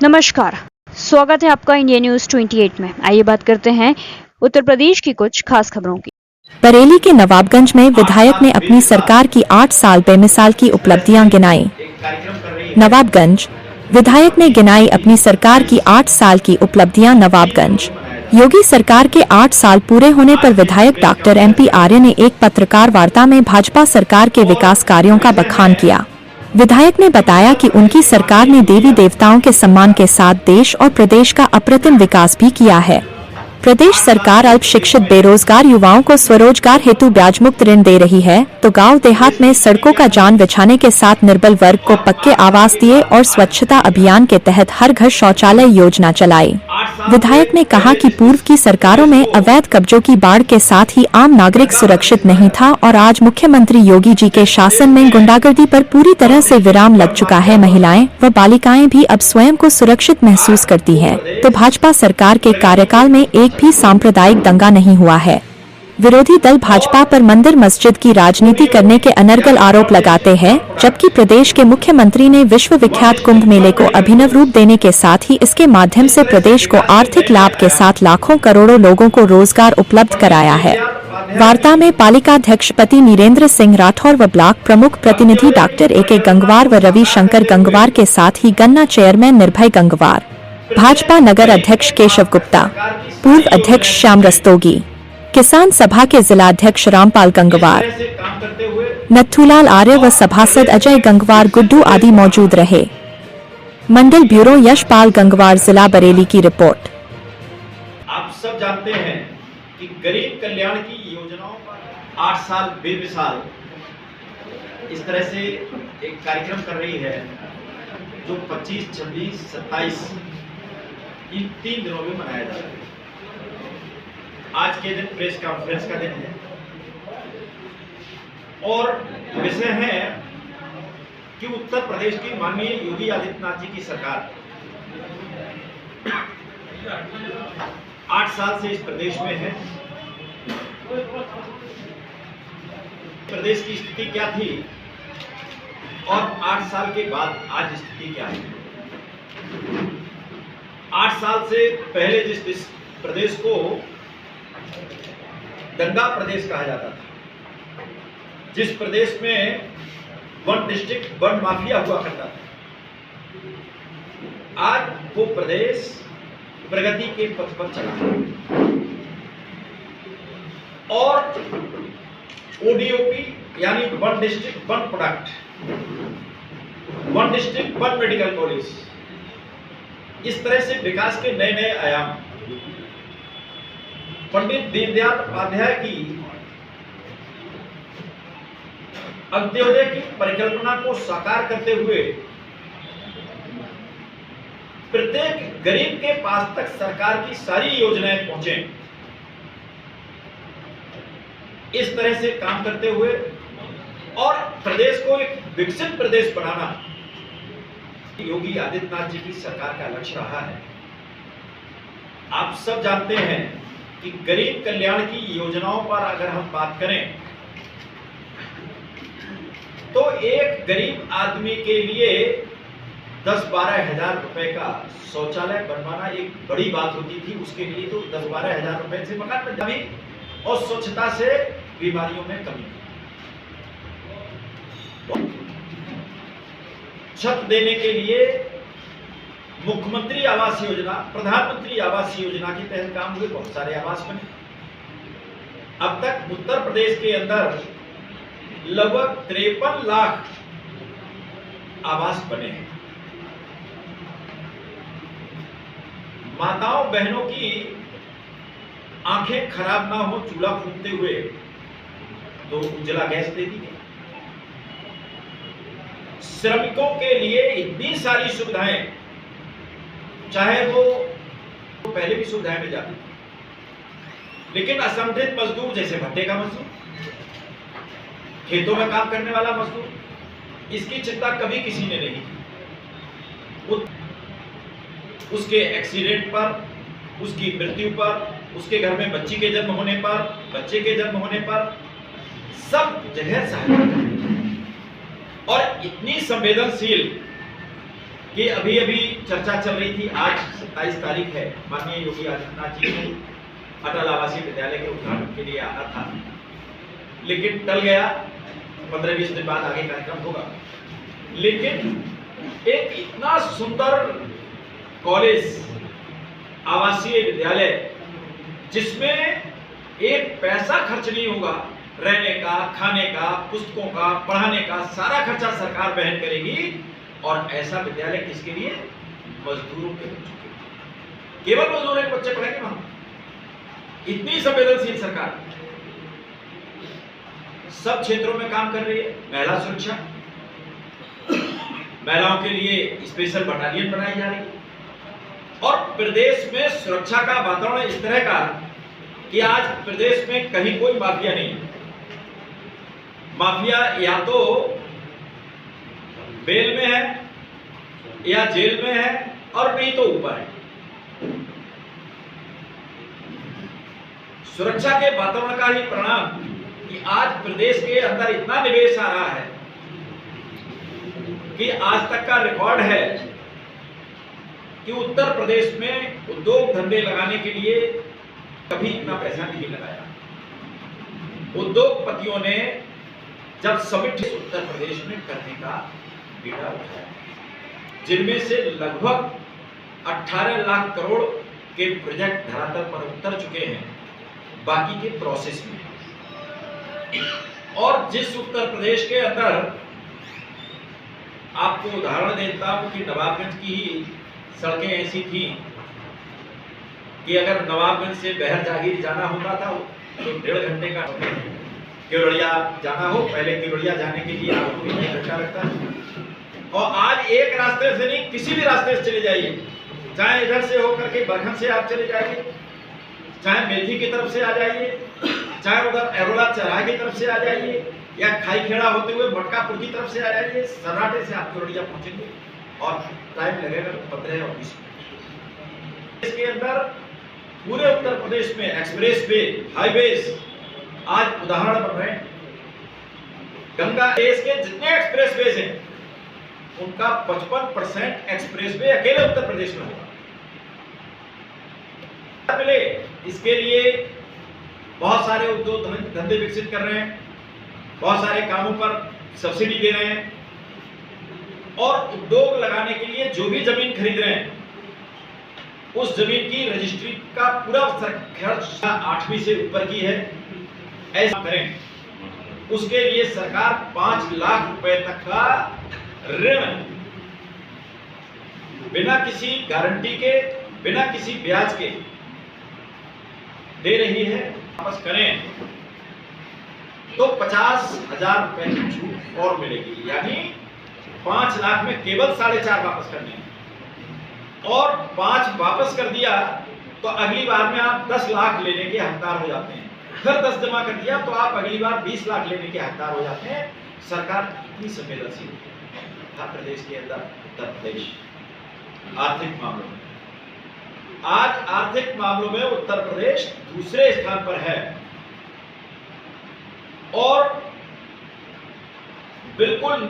नमस्कार। स्वागत है आपका इंडिया न्यूज 28 में। आइए बात करते हैं उत्तर प्रदेश की कुछ खास खबरों की। बरेली के नवाबगंज में विधायक ने अपनी सरकार की 8 साल बेमिसाल की उपलब्धियां गिनाई। नवाबगंज विधायक ने गिनाई अपनी सरकार की 8 साल की उपलब्धियां। नवाबगंज योगी सरकार के 8 साल पूरे होने पर विधायक डॉक्टर MP आर्य ने एक पत्रकार वार्ता में भाजपा सरकार के विकास कार्यों का बखान किया। विधायक ने बताया कि उनकी सरकार ने देवी देवताओं के सम्मान के साथ देश और प्रदेश का अप्रतिम विकास भी किया है। प्रदेश सरकार अल्प शिक्षित बेरोजगार युवाओं को स्वरोजगार हेतु ब्याज मुक्त ऋण दे रही है, तो गांव देहात में सड़कों का जान बिछाने के साथ निर्बल वर्ग को पक्के आवास दिए और स्वच्छता अभियान के तहत हर घर शौचालय योजना चलाई। विधायक ने कहा कि पूर्व की सरकारों में अवैध कब्जों की बाढ़ के साथ ही आम नागरिक सुरक्षित नहीं था और आज मुख्यमंत्री योगी जी के शासन में गुंडागर्दी पर पूरी तरह से विराम लग चुका है। महिलाएं व बालिकाएं भी अब स्वयं को सुरक्षित महसूस करती हैं, तो भाजपा सरकार के कार्यकाल में एक भी सांप्रदायिक दंगा नहीं हुआ है। विरोधी दल भाजपा पर मंदिर मस्जिद की राजनीति करने के अनर्गल आरोप लगाते हैं, जबकि प्रदेश के मुख्यमंत्री ने विश्व विख्यात कुंभ मेले को अभिनव रूप देने के साथ ही इसके माध्यम से प्रदेश को आर्थिक लाभ के साथ लाखों करोड़ों लोगों को रोजगार उपलब्ध कराया है। वार्ता में पालिकाध्यक्ष पति नीरेंद्र सिंह राठौर व ब्लॉक प्रमुख प्रतिनिधि डॉक्टर AK गंगवार व रवि शंकर गंगवार के साथ ही गन्ना चेयरमैन निर्भय गंगवार, भाजपा नगर अध्यक्ष केशव गुप्ता, पूर्व अध्यक्ष श्याम रस्तोगी, किसान सभा के जिलाध्यक्ष रामपाल गंगवार, नथुलाल आर्य व सभासद अजय गंगवार गुड्डू आदि मौजूद रहे। मंडल ब्यूरो यशपाल गंगवार, जिला बरेली की रिपोर्ट। आप सब जानते हैं कि गरीब कल्याण की योजनाओं पर 8 साल बेमिसाल इस तरह से एक कार्यक्रम कर रही है, जो 25, 26, 27 इन 3 दिनों में मनाया जा रहा है। आज के दिन प्रेस कॉन्फ्रेंस का दिन है और विषय है कि उत्तर प्रदेश की माननीय योगी आदित्यनाथ जी की सरकार 8 साल से इस प्रदेश में है। प्रदेश की स्थिति क्या थी और 8 साल के बाद आज स्थिति क्या है। 8 साल से पहले जिस प्रदेश को दंगा प्रदेश कहा जाता था, जिस प्रदेश में वन डिस्ट्रिक्ट वन माफिया हुआ करता था, आज वो प्रदेश प्रगति के पथ पर चला है और ODOP यानी one district one product, one district one medical college, इस तरह से विकास के नए नए आयाम पंडित दीनदयाल उपाध्याय की अंत्योदय की परिकल्पना को साकार करते हुए प्रत्येक गरीब के पास तक सरकार की सारी योजनाएं पहुंचे, इस तरह से काम करते हुए और प्रदेश को एक विकसित प्रदेश बनाना योगी आदित्यनाथ जी की सरकार का लक्ष्य रहा है। आप सब जानते हैं कि गरीब कल्याण की योजनाओं पर अगर हम बात करें तो एक गरीब आदमी के लिए 10-12 हजार रुपए का शौचालय बनवाना एक बड़ी बात होती थी। उसके लिए तो 10-12 हजार रुपए से मकान बन जाए और स्वच्छता से बीमारियों में कमी, छत देने के लिए मुख्यमंत्री आवास योजना, प्रधानमंत्री आवास योजना के तहत काम हुए, बहुत सारे आवास बने। अब तक उत्तर प्रदेश के अंदर लगभग 53 लाख आवास बने हैं। माताओं बहनों की आंखें खराब ना हो चूल्हा फूंकते हुए तो उज्ज्वला गैस दे दी गई। श्रमिकों के लिए इतनी सारी सुविधाएं, चाहे वो पहले भी सुविधाएं मिल जाती थी, लेकिन असंगठित मजदूर जैसे भट्टे का मजदूर, खेतों में काम करने वाला मजदूर, इसकी चिंता कभी किसी ने नहीं की। उसके एक्सीडेंट पर, उसकी मृत्यु पर, उसके घर में बच्ची के जन्म होने पर, बच्चे के जन्म होने पर सब जगह सहायता और इतनी संवेदनशील कि अभी अभी चर्चा चल रही थी, आज 27 तारीख है, माननीय योगी आदित्यनाथ जी ने अटल आवासीय विद्यालय के उद्घाटन के लिए आना था, लेकिन टल गया। 15-20 दिन बाद आगे कार्यक्रम होगा। लेकिन एक इतना सुंदर कॉलेज, आवासीय विद्यालय, जिसमें एक पैसा खर्च नहीं होगा, रहने का, खाने का, पुस्तकों का, पढ़ाने का सारा खर्चा सरकार वहन करेगी। और ऐसा विद्यालय किसके लिए? मजदूरों के बच्चों के लिए। केवल मजदूरों के बच्चे पढ़ेंगे वहां। इतनी संवेदनशील सरकार सब क्षेत्रों में काम कर रही है। महिला सुरक्षा, महिलाओं के लिए स्पेशल बटालियन बनाई जा रही है और प्रदेश में सुरक्षा का वातावरण इस तरह का कि आज प्रदेश में कहीं कोई माफिया नहीं है। माफिया या तो बेल में है या जेल में है और नहीं तो ऊपर है। सुरक्षा के वातावरण का ही परिणाम कि आज प्रदेश के अंदर इतना निवेश आ रहा है कि आज तक का रिकॉर्ड है कि उत्तर प्रदेश में उद्योग धंधे लगाने के लिए कभी इतना पैसा नहीं लगाया। उद्योगपतियों ने जब समिट उत्तर प्रदेश में करने का बीड़ा उठाया, जिनमें से लगभग 18 लाख करोड़ के प्रोजेक्ट धरातल पर उतर चुके हैं, बाकी के प्रोसेस में। और जिस उत्तर प्रदेश के अंदर आपको उदाहरण देता हूं कि नवाबगंज की ही सड़कें ऐसी थी कि अगर नवाबगंज से बहर जागीर जाना होता था तो 1.5 घंटे का, केवड़िया जाना हो पहले केवड़िया जाने के लिए आपको 1 घंटा लगता है। और आज एक रास्ते से नहीं, किसी भी रास्ते से चले जाइए, चाहे इधर से होकर के बरखन से आप चले जाइए, चाहे मेथी की तरफ से आ जाइए, चाहे उधर एरोला चौराहे की तरफ से आ जाइए, या खाई खेड़ा होते हुए मटकापुर की तरफ से आ जाइए, सन्नाटे से आप केवड़िया पहुंचेंगे और टाइम लगेगा 15 और 20 मिनट। इसके अंदर पूरे उत्तर प्रदेश में एक्सप्रेस वे, हाईवेज आज उदाहरण बन रहे हैं। गंगा देश के जितने एक्सप्रेस वे हैं उनका 55% एक्सप्रेस वे अकेले उत्तर प्रदेश में होगा। पहले इसके लिए बहुत सारे उद्योग धंधे विकसित कर रहे हैं, बहुत सारे कामों पर सब्सिडी दे रहे हैं और उद्योग लगाने के लिए जो भी जमीन खरीद रहे हैं उस जमीन की रजिस्ट्री का पूरा खर्च 8वीं से ऊपर की है। ऐसा करें, उसके लिए सरकार 5 लाख रुपए तक का ऋण बिना किसी गारंटी के, बिना किसी ब्याज के दे रही है। वापस करें तो 50,000 रुपए की छूट और मिलेगी, यानी 5 लाख में केवल 4.5 वापस करने हैं। और 5 वापस कर दिया तो अगली बार में आप 10 लाख लेने के हकदार हो जाते हैं। फिर 10 जमा कर दिया तो आप अगली बार 20 लाख लेने के हकदार हो जाते हैं। सरकार इतनी संवेदनशील है प्रदेश के अंदर। उत्तर प्रदेश आर्थिक मामलों में, आज आर्थिक मामलों में उत्तर प्रदेश दूसरे स्थान पर है और बिल्कुल